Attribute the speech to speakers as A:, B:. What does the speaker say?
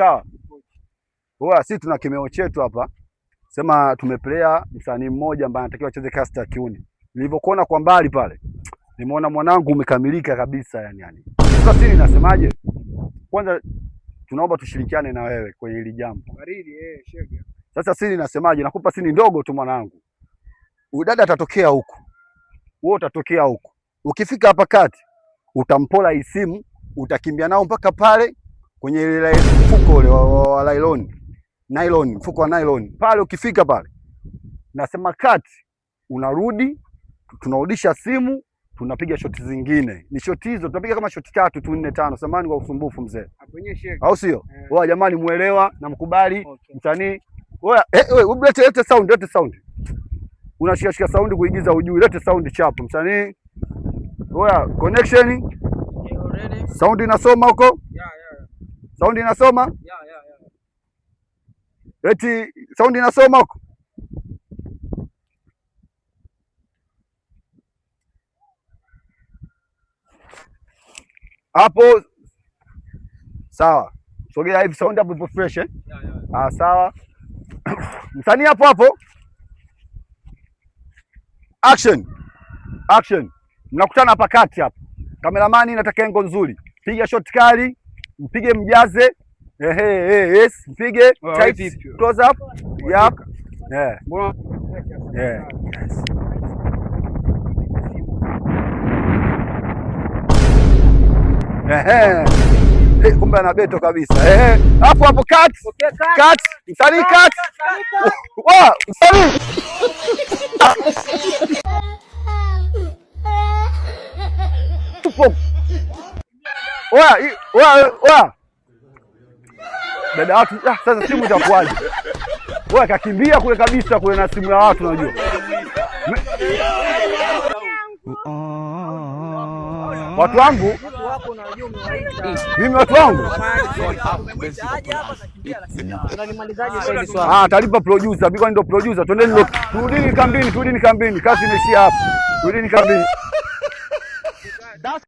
A: Sawa. Oa, sisi tuna kimeo chetu hapa. Sema tumeplea msanii mmoja ambaye anatakiwa acheze cast ya kiuni. Nilivyokuona kwa mbali pale, nimeona mwanangu umekamilika kabisa yani. Sasa sisi ninasemaje? Kwanza tunaomba tushirikiane na wewe kwenye hili jambo.
B: Baridi shega.
A: Sasa sisi ninasemaje? Nakupa sini ndogo tu mwanangu. Udada atatokea huku. Wewe utatokea huku. Ukifika hapa kati, utampola isimu, utakimbia nao mpaka pale kwenye ile mfuko ule wa nylon, mfuko wa nylon. Pale ukifika pale, nasema kati, unarudi, tunarudisha simu, tunapiga shoti zingine. Ni shoti hizo, tunapiga kama shoti 3 tu 4 5. Samahani kwa usumbufu mzee. Au sio? Wewe jamani muelewa na mkubali msanii. Wewe lete sound. Unashika sound kuigiza ujui. Lete sound chapu msanii. Wewe connection. Sound inasoma huko? Sound inasoma? Eti sound inasoma huko? Hapo sawa. Sogea hivi sound hapo fresh sawa. Msanii hapo. Action. Mnakutana hapa kati hapa. Kameramani nataka engo nzuri. Piga shot kali, mpige mjaze. Yes, mpige tight close up. Yep. Yes. Kumbe ana beto kabisa. Hapo cut. Cut. Msanii cut. Msanii. Tupo. Oya. Dada watu, sasa simu itakuaje? Oya kakimbia kule kabisa kule na simu ya watu unajua. Watu wangu? Mimi watu wangu? Talipa producer, biko ndio producer. Turudini kambini, kazi imeishia hapa. Turudini kambini.